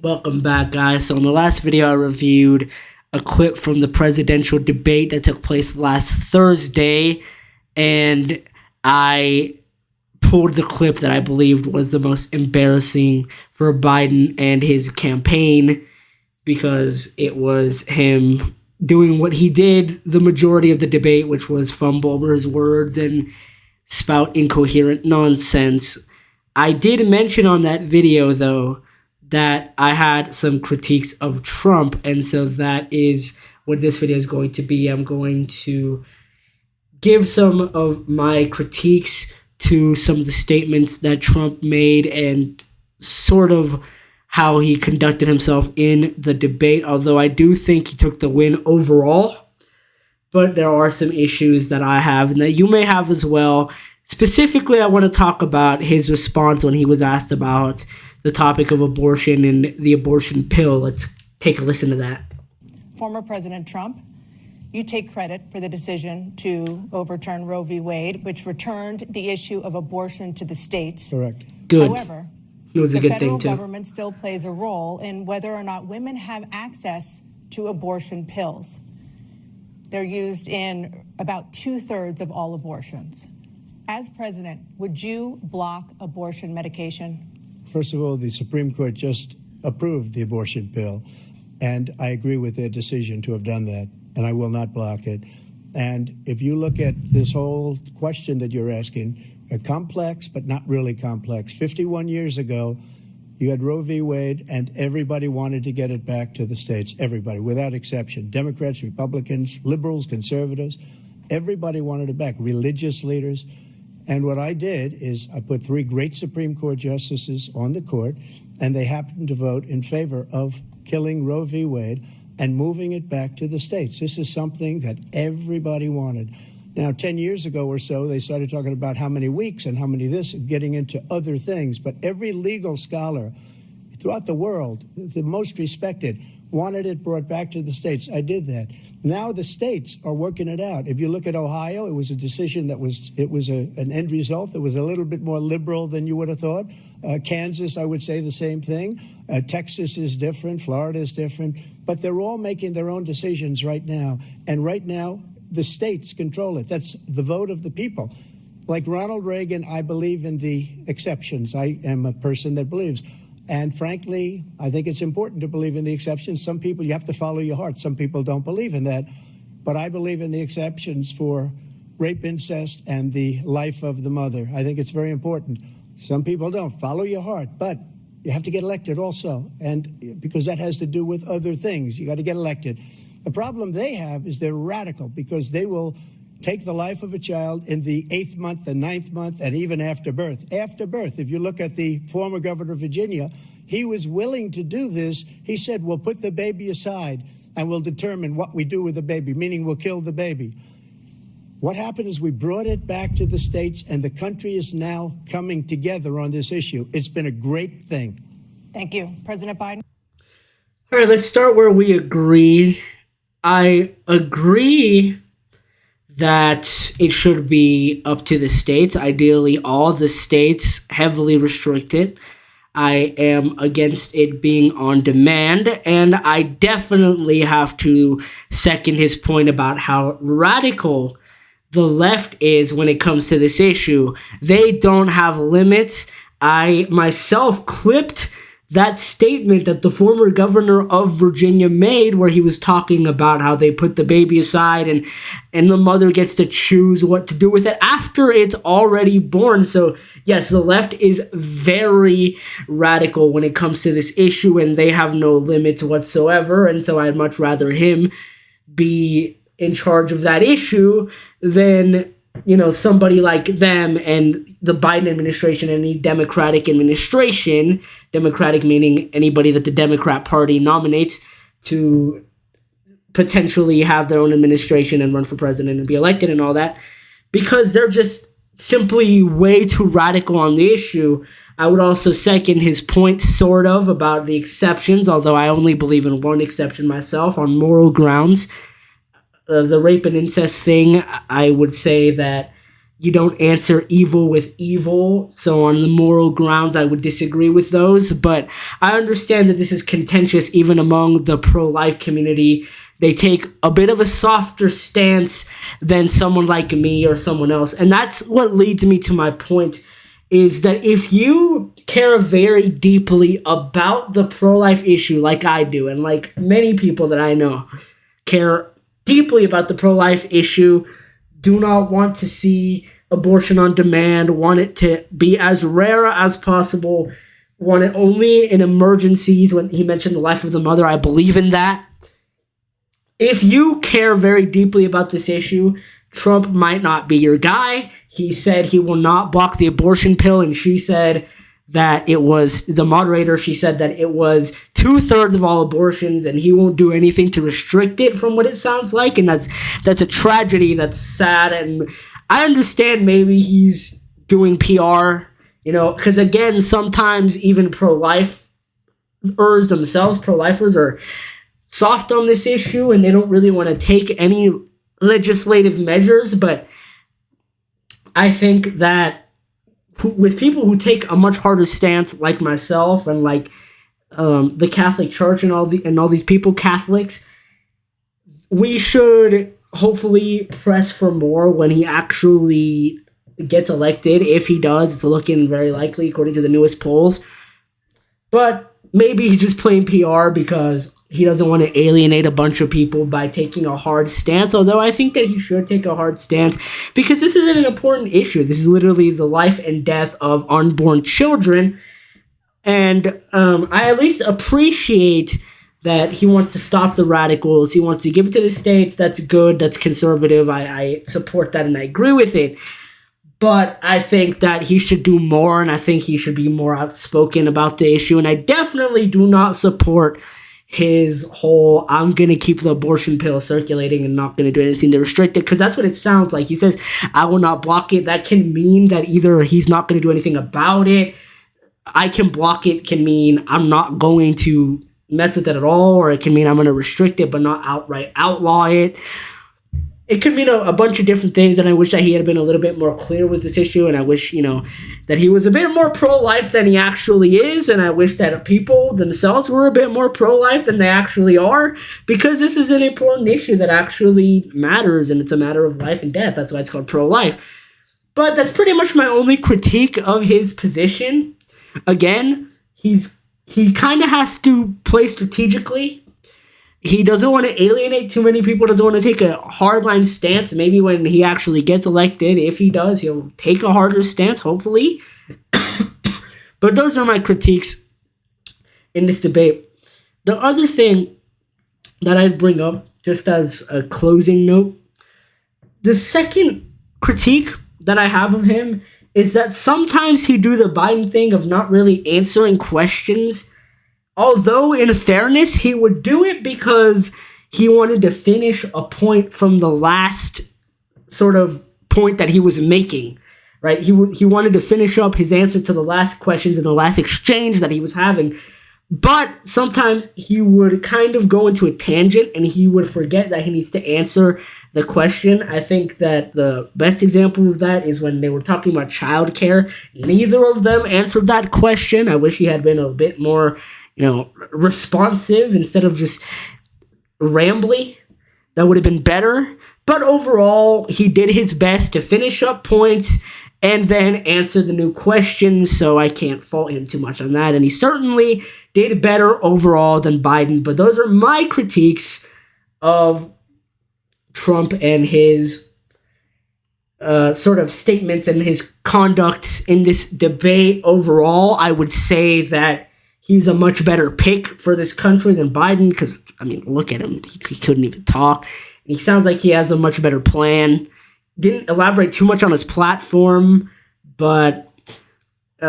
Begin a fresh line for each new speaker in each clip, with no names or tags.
Welcome back, guys. So in the last video, I reviewed a clip from the presidential debate that took place last Thursday, and I pulled the clip that I believed was the most embarrassing for Biden and his campaign because it was him doing what he did the majority of the debate, which was fumble over his words and spout incoherent nonsense. I did mention on that video, though, that I had some critiques of Trump, and so that is what this video is going to be. I'm going to give some of my critiques to some of the statements that Trump made and sort of how he conducted himself in the debate, although I do think he took the win overall. But there are some issues that I have and that you may have as well. Specifically, I want to talk about his response when he was asked about the topic of abortion and the abortion pill. Let's take a listen to that.
Former President Trump, you take credit for the decision to overturn Roe v. Wade, which returned the issue of abortion to the states.
Correct.
Good.
However,
it was a
the
good
federal
thing, too.
government still plays a role in whether or not women have access to abortion pills. They're used in about 2/3 of all abortions. As president, would you block abortion medication?
First of all, the Supreme Court just approved the abortion pill, and I agree with their decision to have done that, and I will not block it. And if you look at this whole question that you're asking, complex but not really complex. 51 years ago, you had Roe v. Wade, and everybody wanted to get it back to the states. Everybody, without exception. Democrats, Republicans, liberals, conservatives, everybody wanted it back. Religious leaders. And what I did is I put 3 great Supreme Court justices on the court, and they happened to vote in favor of killing Roe v. Wade and moving it back to the states. This is something that everybody wanted. Now, 10 years ago or so, they started talking about how many weeks and how many this, getting into other things. But every legal scholar throughout the world, the most respected, wanted it brought back to the states. I did that. Now the states are working it out. If you look at Ohio, it was a decision that was an end result that was a little bit more liberal than you would have thought. Kansas, I would say the same thing. Texas is different. Florida is different. But they're all making their own decisions right now. And right now, the states control it. That's the vote of the people. Like Ronald Reagan, I believe in the exceptions. I am a person that believes. And frankly, I think it's important to believe in the exceptions. Some people, you have to follow your heart. Some people don't believe in that. But I believe in the exceptions for rape, incest, and the life of the mother. I think it's very important. Some people don't. Follow your heart. But you have to get elected also. And because that has to do with other things. You got to get elected. The problem they have is they're radical because they will take the life of a child in the 8th month, the 9th month, and even after birth. After birth, if you look at the former governor of Virginia, he was willing to do this. He said, we'll put the baby aside and we'll determine what we do with the baby, meaning we'll kill the baby. What happened is we brought it back to the states, and the country is now coming together on this issue. It's been a great thing.
Thank you. President Biden.
All right, let's start where we agree. I agree that it should be up to the states. Ideally, all the states heavily restricted. I am against it being on demand, and I definitely have to second his point about how radical the left is when it comes to this issue. They don't have limits. I myself clipped that statement that the former governor of Virginia made where he was talking about how they put the baby aside and the mother gets to choose what to do with it after it's already born. So yes, the left is very radical when it comes to this issue, and they have no limits whatsoever. And so I'd much rather him be in charge of that issue than somebody like them and the Biden administration, any Democratic administration, Democratic meaning anybody that the Democrat Party nominates to potentially have their own administration and run for president and be elected and all that, because they're just simply way too radical on the issue. I would also second his point, sort of, about the exceptions, although I only believe in one exception myself on moral grounds. The rape and incest thing, I would say that you don't answer evil with evil. So on the moral grounds, I would disagree with those. But I understand that this is contentious even among the pro-life community. They take a bit of a softer stance than someone like me or someone else. And that's what leads me to my point, is that if you care very deeply about the pro-life issue like I do, and like many people that I know care deeply about the pro-life issue, do not want to see abortion on demand, want it to be as rare as possible, want it only in emergencies. When he mentioned the life of the mother, I believe in that. If you care very deeply about this issue, Trump might not be your guy. He said he will not block the abortion pill, and she said that it was, the moderator, she said that it was 2/3 of all abortions, and he won't do anything to restrict it from what it sounds like, and that's a tragedy, that's sad, and I understand maybe he's doing PR, because again, sometimes even pro-lifers themselves, pro-lifers are soft on this issue, and they don't really want to take any legislative measures, but I think that with people who take a much harder stance, like myself and like the Catholic Church and all these people, Catholics, we should hopefully press for more when he actually gets elected. If he does, it's looking very likely according to the newest polls. But maybe he's just playing PR because he doesn't want to alienate a bunch of people by taking a hard stance, although I think that he should take a hard stance because this is an important issue. This is literally the life and death of unborn children, and I at least appreciate that he wants to stop the radicals. He wants to give it to the states. That's good. That's conservative. I support that and I agree with it. But I think that he should do more, and I think he should be more outspoken about the issue, and I definitely do not support his whole, I'm going to keep the abortion pill circulating and not going to do anything to restrict it, because that's what it sounds like. He says, I will not block it. That can mean that either he's not going to do anything about it. I can block it can mean I'm not going to mess with it at all, or it can mean I'm going to restrict it but not outright outlaw it. It could mean a bunch of different things, and I wish that he had been a little bit more clear with this issue, and I wish, that he was a bit more pro-life than he actually is, and I wish that people themselves were a bit more pro-life than they actually are, because this is an important issue that actually matters, and it's a matter of life and death. That's why it's called pro-life. But that's pretty much my only critique of his position. Again, he kind of has to play strategically. He doesn't want to alienate too many people, doesn't want to take a hardline stance. Maybe when he actually gets elected, if he does, he'll take a harder stance, hopefully. But those are my critiques in this debate. The other thing that I'd bring up, just as a closing note, the second critique that I have of him is that sometimes he do the Biden thing of not really answering questions. Although, in fairness, he would do it because he wanted to finish a point from the last sort of point that he was making, right? He wanted to finish up his answer to the last questions in the last exchange that he was having. But sometimes he would kind of go into a tangent and he would forget that he needs to answer the question. I think that the best example of that is when they were talking about childcare. Neither of them answered that question. I wish he had been a bit more responsive instead of just rambly. That would have been better. But overall, he did his best to finish up points and then answer the new questions, so I can't fault him too much on that. And he certainly did better overall than Biden. But those are my critiques of Trump and his sort of statements and his conduct in this debate. Overall, I would say that he's a much better pick for this country than Biden because, look at him. He couldn't even talk. He sounds like he has a much better plan. Didn't elaborate too much on his platform, but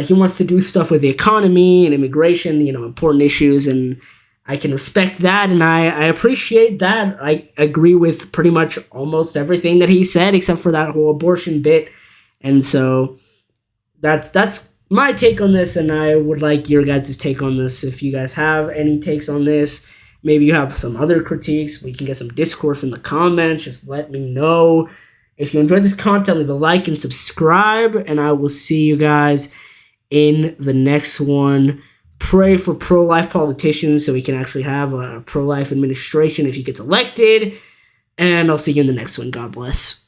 he wants to do stuff with the economy and immigration, important issues, and I can respect that, and I appreciate that. I agree with pretty much almost everything that he said, except for that whole abortion bit, and so that's my take on this, and I would like your guys' take on this. If you guys have any takes on this, maybe you have some other critiques, we can get some discourse in the comments, just let me know. If you enjoyed this content, leave a like and subscribe, and I will see you guys in the next one. Pray for pro-life politicians so we can actually have a pro-life administration if he gets elected. And I'll see you in the next one. God bless.